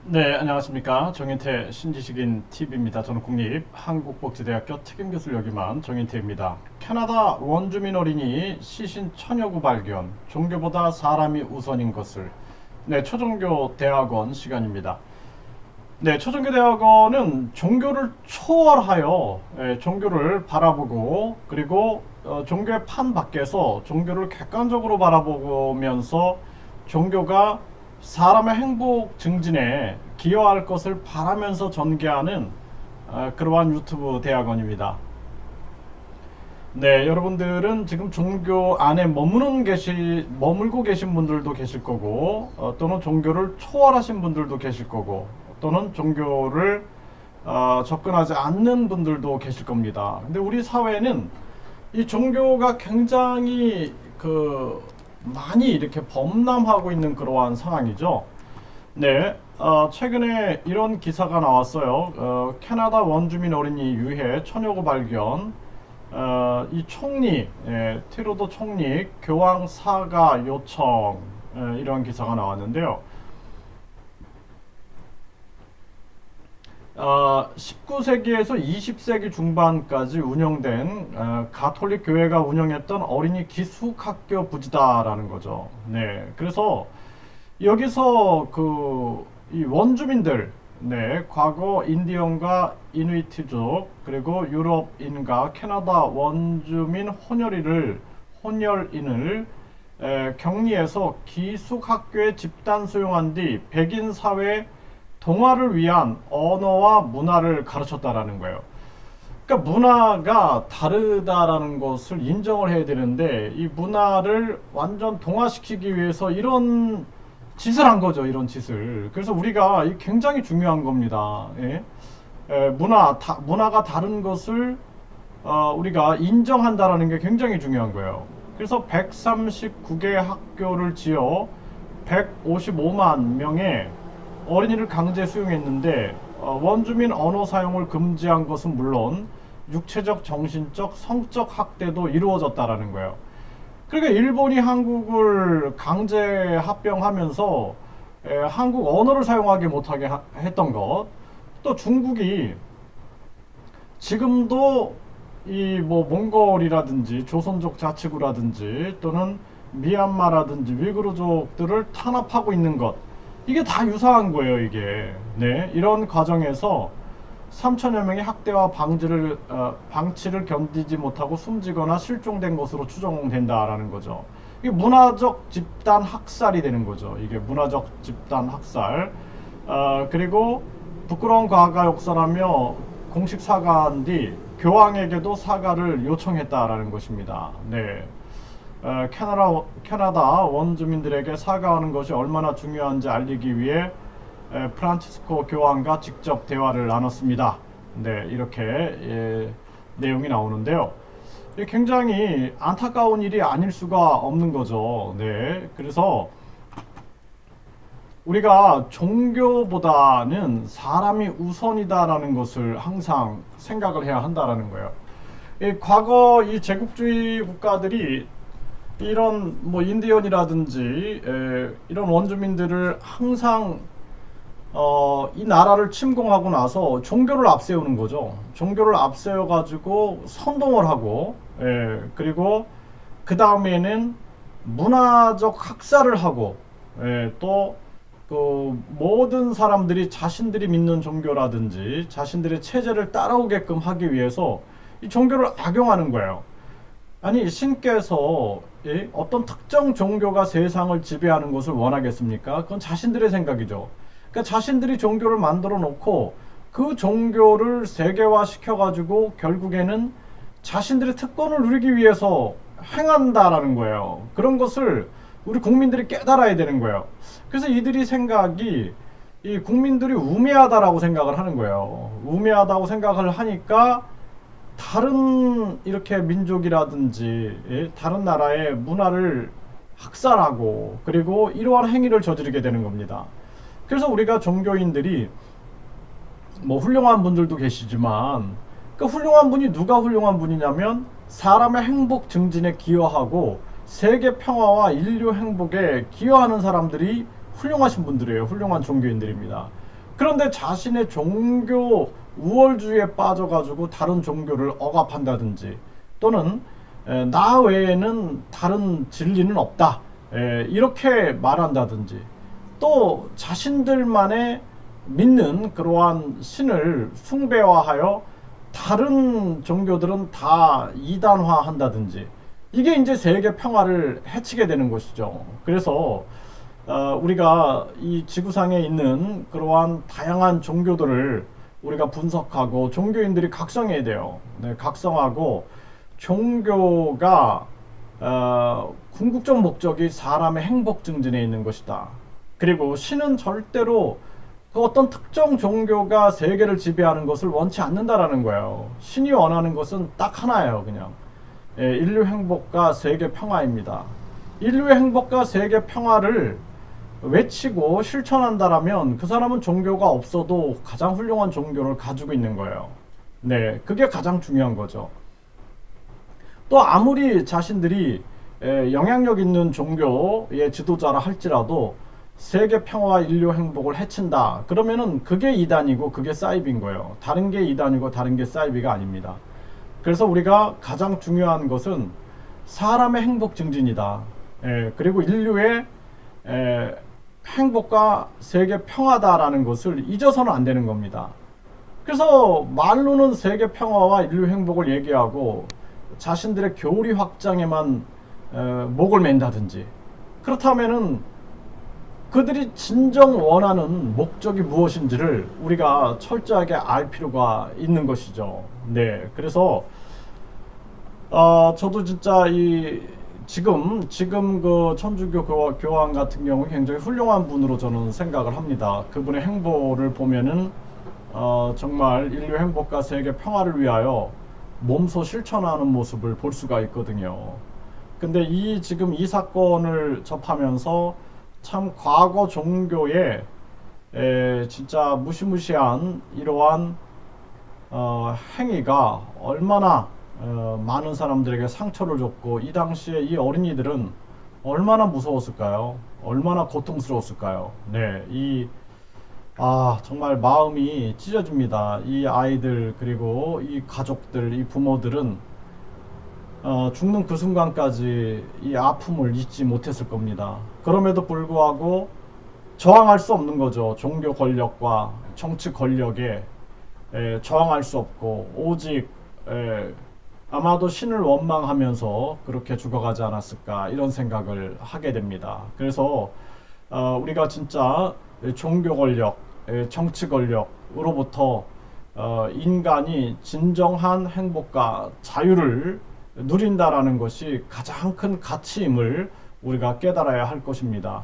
네, 안녕하십니까. 정인태 신지식인 TV입니다. 저는 국립한국복지대학교 특임교수를 역임한 정인태입니다. 캐나다 원주민 어린이 시신 처녀구 발견, 종교보다 사람이 우선인 것을. 네, 초종교 대학원 시간입니다. 네, 초종교 대학원은 종교를 초월하여 종교를 바라보고, 그리고 종교의 판 밖에서 종교를 객관적으로 바라보면서 종교가 사람의 행복 증진에 기여할 것을 바라면서 전개하는 그러한 유튜브 대학원입니다. 네, 여러분들은 지금 종교 안에 머물고 계신 분들도 계실 거고, 또는 종교를 초월하신 분들도 계실 거고, 또는 종교를 접근하지 않는 분들도 계실 겁니다. 근데 우리 사회는 이 종교가 굉장히 많이 이렇게 범람하고 있는 그러한 상황이죠. 네, 최근에 이런 기사가 나왔어요. 캐나다 원주민 어린이 유해 처녀고 발견. 이 총리, 트루도 총리 교황 사과 요청, 이런 기사가 나왔는데요. 19세기에서 20세기 중반까지 운영된 가톨릭 교회가 운영했던 어린이 기숙학교 부지다라는 거죠. 네, 그래서 여기서 이 원주민들, 네, 과거 인디언과 이누이트족 그리고 유럽인과 캐나다 원주민 혼혈인을 격리해서 기숙학교에 집단 수용한 뒤 백인 사회 동화를 위한 언어와 문화를 가르쳤다라는 거예요. 그러니까 문화가 다르다라는 것을 인정을 해야 되는데 이 문화를 완전 동화시키기 위해서 이런 짓을 한 거죠. 이런 짓을. 그래서 우리가 굉장히 중요한 겁니다. 예? 문화가 다른 것을 우리가 인정한다라는 게 굉장히 중요한 거예요. 그래서 139개 학교를 지어 155만 명의 어린이를 강제 수용했는데 원주민 언어 사용을 금지한 것은 물론 육체적, 정신적, 성적 학대도 이루어졌다라는 거예요. 그러니까 일본이 한국을 강제 합병하면서 한국 언어를 사용하게 못하게 했던 것, 또 중국이 지금도 이 뭐 몽골이라든지 조선족 자치구라든지 또는 미얀마라든지 위구르족들을 탄압하고 있는 것, 이게 다 유사한 거예요, 이게. 네, 이런 과정에서 3천여 명이 학대와 방치를 견디지 못하고 숨지거나 실종된 것으로 추정된다라는 거죠. 이게 문화적 집단 학살이 되는 거죠. 이게 문화적 집단 학살. 그리고 부끄러운 과거가 역사라며 공식 사과한 뒤 교황에게도 사과를 요청했다라는 것입니다. 네. 캐나다 원주민들에게 사과하는 것이 얼마나 중요한지 알리기 위해 프란치스코 교황과 직접 대화를 나눴습니다. 네, 이렇게 내용이 나오는데요. 굉장히 안타까운 일이 아닐 수가 없는 거죠. 네, 그래서 우리가 종교보다는 사람이 우선이다라는 것을 항상 생각을 해야 한다라는 거예요. 과거 이 제국주의 국가들이 이런 뭐 인디언이라든지 이런 원주민들을 항상 이 나라를 침공하고 나서 종교를 앞세우는 거죠. 종교를 앞세워 가지고 선동을 하고, 그리고 그 다음에는 문화적 학살을 하고, 또 그 모든 사람들이 자신들이 믿는 종교라든지 자신들의 체제를 따라오게끔 하기 위해서 이 종교를 악용하는 거예요. 아니, 신께서 어떤 특정 종교가 세상을 지배하는 것을 원하겠습니까? 그건 자신들의 생각이죠. 그러니까 자신들이 종교를 만들어 놓고 그 종교를 세계화 시켜가지고 결국에는 자신들의 특권을 누리기 위해서 행한다라는 거예요. 그런 것을 우리 국민들이 깨달아야 되는 거예요. 그래서 이들이 생각이 이 국민들이 우매하다라고 생각을 하는 거예요. 우매하다고 생각을 하니까 다른 이렇게 민족이라든지 다른 나라의 문화를 학살하고 그리고 이러한 행위를 저지르게 되는 겁니다. 그래서 우리가 종교인들이 뭐 훌륭한 분들도 계시지만 그 훌륭한 분이 누가 훌륭한 분이냐면 사람의 행복 증진에 기여하고 세계 평화와 인류 행복에 기여하는 사람들이 훌륭하신 분들이에요. 훌륭한 종교인들입니다. 그런데 자신의 종교 우월주의에 빠져가지고 다른 종교를 억압한다든지 또는 나 외에는 다른 진리는 없다 이렇게 말한다든지 또 자신들만의 믿는 그러한 신을 숭배화하여 다른 종교들은 다 이단화한다든지 이게 이제 세계 평화를 해치게 되는 것이죠. 그래서 우리가 이 지구상에 있는 그러한 다양한 종교들을 우리가 분석하고 종교인들이 각성해야 돼요. 네, 각성하고 종교가 궁극적 목적이 사람의 행복 증진에 있는 것이다. 그리고 신은 절대로 그 어떤 특정 종교가 세계를 지배하는 것을 원치 않는다라는 거예요. 신이 원하는 것은 딱 하나예요, 그냥. 인류 행복과 세계 평화입니다. 인류의 행복과 세계 평화를 외치고 실천한다라면 그 사람은 종교가 없어도 가장 훌륭한 종교를 가지고 있는 거예요. 네, 그게 가장 중요한 거죠. 또 아무리 자신들이 영향력 있는 종교의 지도자라 할지라도 세계 평화와 인류 행복을 해친다. 그러면은 그게 이단이고 그게 사이비인 거예요. 다른 게 이단이고 다른 게 사이비가 아닙니다. 그래서 우리가 가장 중요한 것은 사람의 행복 증진이다. 그리고 인류의 행복과 세계 평화다라는 것을 잊어서는 안 되는 겁니다. 그래서 말로는 세계 평화와 인류 행복을 얘기하고 자신들의 교리 확장에만 목을 맨다든지 그렇다면은 그들이 진정 원하는 목적이 무엇인지를 우리가 철저하게 알 필요가 있는 것이죠. 네, 그래서 저도 진짜 지금 그 천주교 교황 같은 경우 굉장히 훌륭한 분으로 저는 생각을 합니다. 그분의 행보를 보면은 정말 인류 행복과 세계 평화를 위하여 몸소 실천하는 모습을 볼 수가 있거든요. 근데 지금 이 사건을 접하면서 참 과거 종교의 진짜 무시무시한 이러한 행위가 얼마나 많은 사람들에게 상처를 줬고 이 당시에 이 어린이들은 얼마나 무서웠을까요? 얼마나 고통스러웠을까요? 네, 정말 마음이 찢어집니다. 이 아이들 그리고 이 가족들, 이 부모들은 죽는 그 순간까지 이 아픔을 잊지 못했을 겁니다. 그럼에도 불구하고 저항할 수 없는 거죠. 종교 권력과 정치 권력에 저항할 수 없고 오직 아마도 신을 원망하면서 그렇게 죽어가지 않았을까 이런 생각을 하게 됩니다. 그래서 우리가 진짜 종교 권력, 정치 권력으로부터 인간이 진정한 행복과 자유를 누린다라는 것이 가장 큰 가치임을 우리가 깨달아야 할 것입니다.